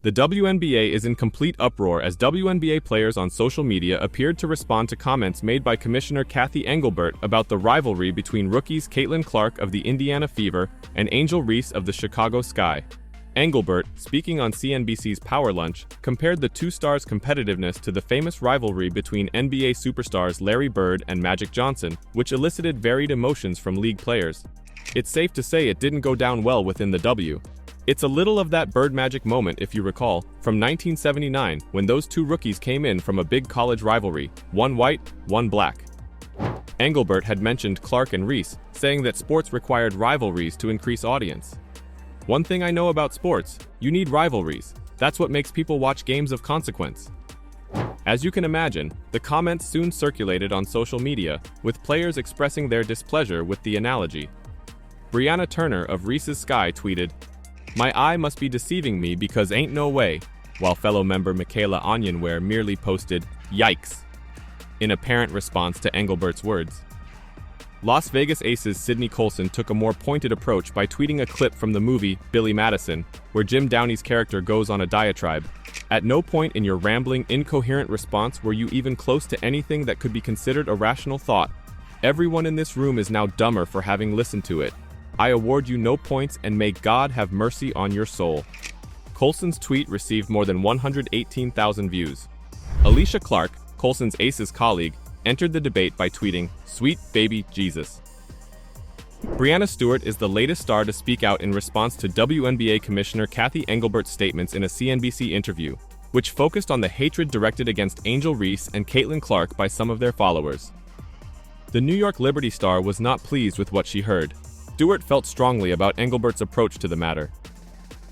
The WNBA is in complete uproar as WNBA players on social media appeared to respond to comments made by Commissioner Cathy Engelbert about the rivalry between rookies Caitlin Clark of the Indiana Fever and Angel Reese of the Chicago Sky. Engelbert, speaking on CNBC's Power Lunch, compared the two stars' competitiveness to the famous rivalry between NBA superstars Larry Bird and Magic Johnson, which elicited varied emotions from league players. It's safe to say it didn't go down well within the W. It's a little of that Bird Magic moment, if you recall, from 1979, when those two rookies came in from a big college rivalry, one white, one black. Engelbert had mentioned Clark and Reese, saying that sports required rivalries to increase audience. One thing I know about sports, you need rivalries. That's what makes people watch games of consequence. As you can imagine, the comments soon circulated on social media, with players expressing their displeasure with the analogy. Brianna Turner of Reese's Sky tweeted, "My eye must be deceiving me because ain't no way," while fellow member Michaela Onionware merely posted, "Yikes," in apparent response to Engelbert's words. Las Vegas Aces Sydney Colson took a more pointed approach by tweeting a clip from the movie Billy Madison, where Jim Downey's character goes on a diatribe. At no point in your rambling, incoherent response were you even close to anything that could be considered a rational thought. Everyone in this room is now dumber for having listened to it. I award you no points and may God have mercy on your soul. Colson's tweet received more than 118,000 views. Alicia Clark, Colson's Aces colleague, entered the debate by tweeting, "Sweet baby Jesus." Breanna Stewart is the latest star to speak out in response to WNBA Commissioner Cathy Engelbert's statements in a CNBC interview, which focused on the hatred directed against Angel Reese and Caitlin Clark by some of their followers. The New York Liberty star was not pleased with what she heard. Stewart felt strongly about Engelbert's approach to the matter.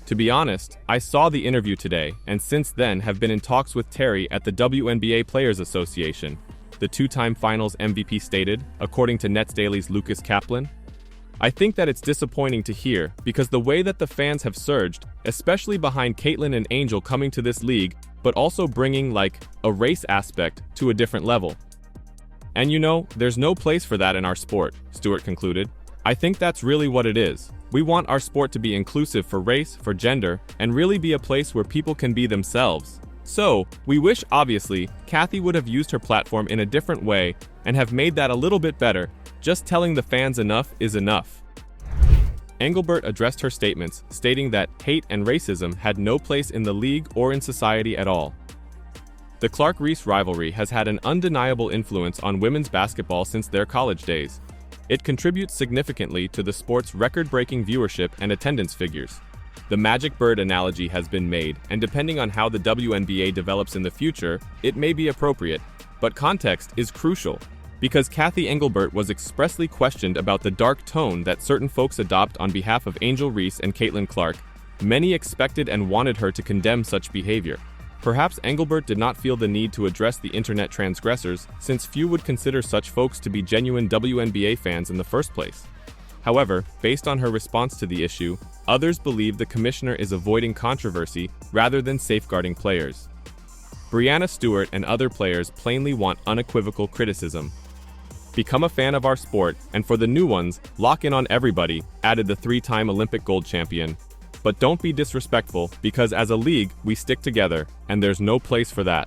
"To be honest, I saw the interview today and since then have been in talks with Terry at the WNBA Players Association," the two-time finals MVP stated, according to Nets Daily's Lucas Kaplan. "I think that it's disappointing to hear because the way that the fans have surged, especially behind Caitlin and Angel coming to this league, but also bringing, like, a race aspect to a different level. And you know, there's no place for that in our sport," Stewart concluded. "I think that's really what it is. We want our sport to be inclusive for race, for gender, and really be a place where people can be themselves. So, we wish, obviously, Cathy would have used her platform in a different way and have made that a little bit better. Just telling the fans enough is enough." Engelbert addressed her statements, stating that hate and racism had no place in the league or in society at all. The Clark-Reese rivalry has had an undeniable influence on women's basketball since their college days. It contributes significantly to the sport's record-breaking viewership and attendance figures. The Magic Bird analogy has been made, and depending on how the WNBA develops in the future, it may be appropriate. But context is crucial, because Cathy Engelbert was expressly questioned about the dark tone that certain folks adopt on behalf of Angel Reese and Caitlin Clark. Many expected and wanted her to condemn such behavior. Perhaps Engelbert did not feel the need to address the internet transgressors, since few would consider such folks to be genuine WNBA fans in the first place. However, based on her response to the issue, others believe the commissioner is avoiding controversy rather than safeguarding players. Breanna Stewart and other players plainly want unequivocal criticism. "Become a fan of our sport, and for the new ones, lock in on everybody," added the three-time Olympic gold champion. "But don't be disrespectful, because as a league, we stick together, and there's no place for that."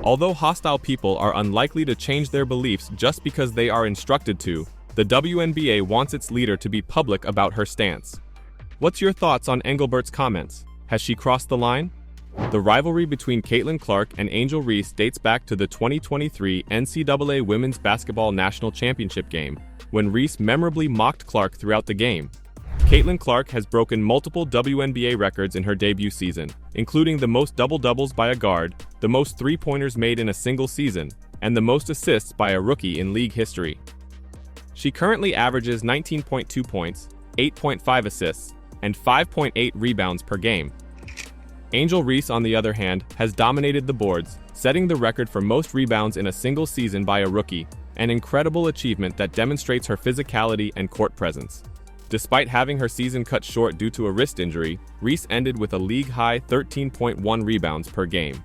Although hostile people are unlikely to change their beliefs just because they are instructed to, the WNBA wants its leader to be public about her stance. What's your thoughts on Engelbert's comments? Has she crossed the line? The rivalry between Caitlin Clark and Angel Reese dates back to the 2023 NCAA Women's Basketball National Championship game, when Reese memorably mocked Clark throughout the game. Caitlin Clark has broken multiple WNBA records in her debut season, including the most double-doubles by a guard, the most three-pointers made in a single season, and the most assists by a rookie in league history. She currently averages 19.2 points, 8.5 assists, and 5.8 rebounds per game. Angel Reese, on the other hand, has dominated the boards, setting the record for most rebounds in a single season by a rookie, an incredible achievement that demonstrates her physicality and court presence. Despite having her season cut short due to a wrist injury, Reese ended with a league-high 13.1 rebounds per game.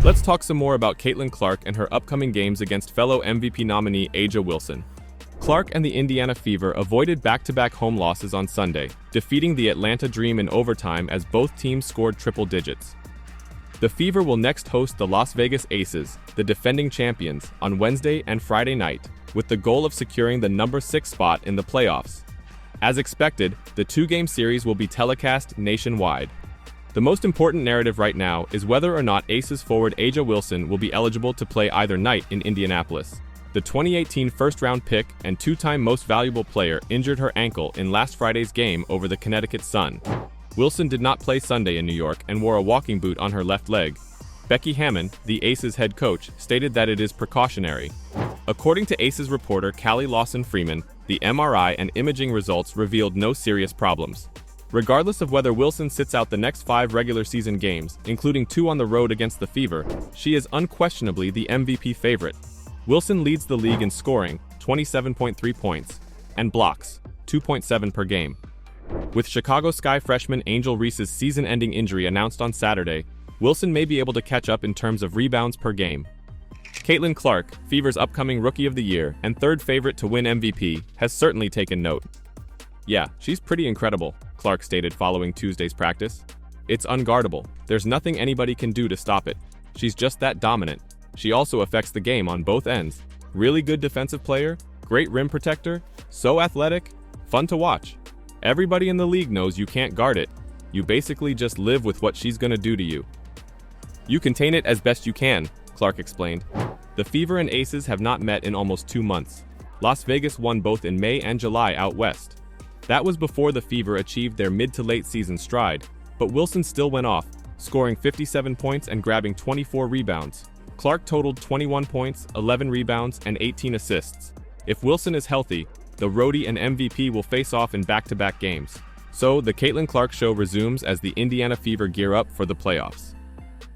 Let's talk some more about Caitlin Clark and her upcoming games against fellow MVP nominee A'ja Wilson. Clark and the Indiana Fever avoided back-to-back home losses on Sunday, defeating the Atlanta Dream in overtime as both teams scored triple digits. The Fever will next host the Las Vegas Aces, the defending champions, on Wednesday and Friday night, with the goal of securing the number 6 spot in the playoffs. As expected, the 2-game series will be telecast nationwide. The most important narrative right now is whether or not Aces forward A'ja Wilson will be eligible to play either night in Indianapolis. The 2018 first-round pick and 2-time most valuable player injured her ankle in last Friday's game over the Connecticut Sun. Wilson did not play Sunday in New York and wore a walking boot on her left leg. Becky Hammon, the Aces head coach, stated that it is precautionary. According to Aces reporter Callie Lawson-Freeman, the MRI and imaging results revealed no serious problems. Regardless of whether Wilson sits out the next 5 regular season games, including 2 on the road against the Fever, she is unquestionably the MVP favorite. Wilson leads the league in scoring, 27.3 points, and blocks, 2.7 per game. With Chicago Sky freshman Angel Reese's season-ending injury announced on Saturday, Wilson may be able to catch up in terms of rebounds per game. Caitlin Clark, Fever's upcoming Rookie of the Year and 3rd favorite to win MVP, has certainly taken note. "Yeah, she's pretty incredible," Clark stated following Tuesday's practice. "It's unguardable. There's nothing anybody can do to stop it. She's just that dominant. She also affects the game on both ends. Really good defensive player, great rim protector, so athletic, fun to watch. Everybody in the league knows you can't guard it. You basically just live with what she's gonna do to you. You contain it as best you can," Clark explained. The Fever and Aces have not met in almost 2 months. Las Vegas won both in May and July out west. That was before the Fever achieved their mid to late season stride, but Wilson still went off, scoring 57 points and grabbing 24 rebounds. Clark totaled 21 points, 11 rebounds, and 18 assists. If Wilson is healthy, the roadie and MVP will face off in back-to-back games. So, the Caitlin Clark show resumes as the Indiana Fever gear up for the playoffs.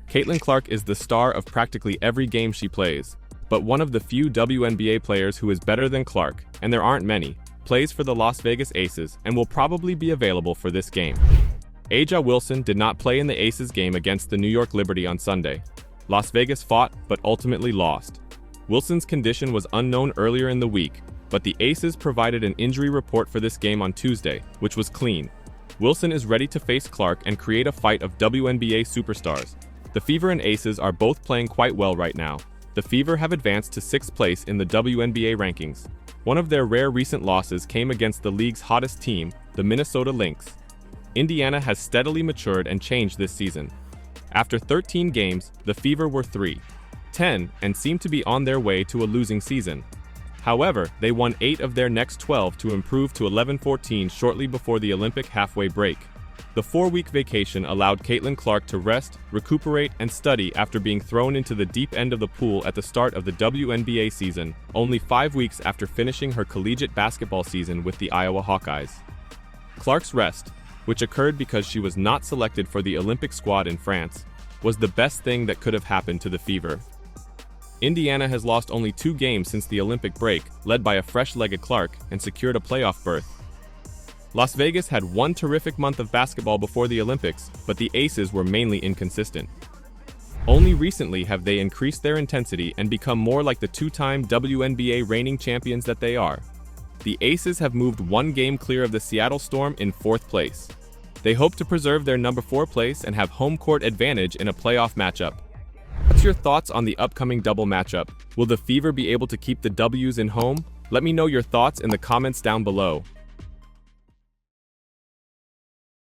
Caitlin Clark is the star of practically every game she plays, but one of the few WNBA players who is better than Clark, and there aren't many, plays for the Las Vegas Aces and will probably be available for this game. A'ja Wilson did not play in the Aces game against the New York Liberty on Sunday. Las Vegas fought, but ultimately lost. Wilson's condition was unknown earlier in the week, but the Aces provided an injury report for this game on Tuesday, which was clean. Wilson is ready to face Clark and create a fight of WNBA superstars. The Fever and Aces are both playing quite well right now. The Fever have advanced to 6th place in the WNBA rankings. One of their rare recent losses came against the league's hottest team, the Minnesota Lynx. Indiana has steadily matured and changed this season. After 13 games, the Fever were 3-10 and seemed to be on their way to a losing season. However, they won 8 of their next 12 to improve to 11-14 shortly before the Olympic halfway break. The 4-week vacation allowed Caitlin Clark to rest, recuperate, and study after being thrown into the deep end of the pool at the start of the WNBA season, only 5 weeks after finishing her collegiate basketball season with the Iowa Hawkeyes. Clark's rest, which occurred because she was not selected for the Olympic squad in France, was the best thing that could have happened to the Fever. Indiana has lost only 2 games since the Olympic break, led by a fresh-legged Clark, and secured a playoff berth. Las Vegas had one terrific month of basketball before the Olympics, but the Aces were mainly inconsistent. Only recently have they increased their intensity and become more like the 2-time WNBA reigning champions that they are. The Aces have moved 1 game clear of the Seattle Storm in 4th place. They hope to preserve their number 4 place and have home court advantage in a playoff matchup. What's your thoughts on the upcoming double matchup? Will the Fever be able to keep the W's in home? Let me know your thoughts in the comments down below.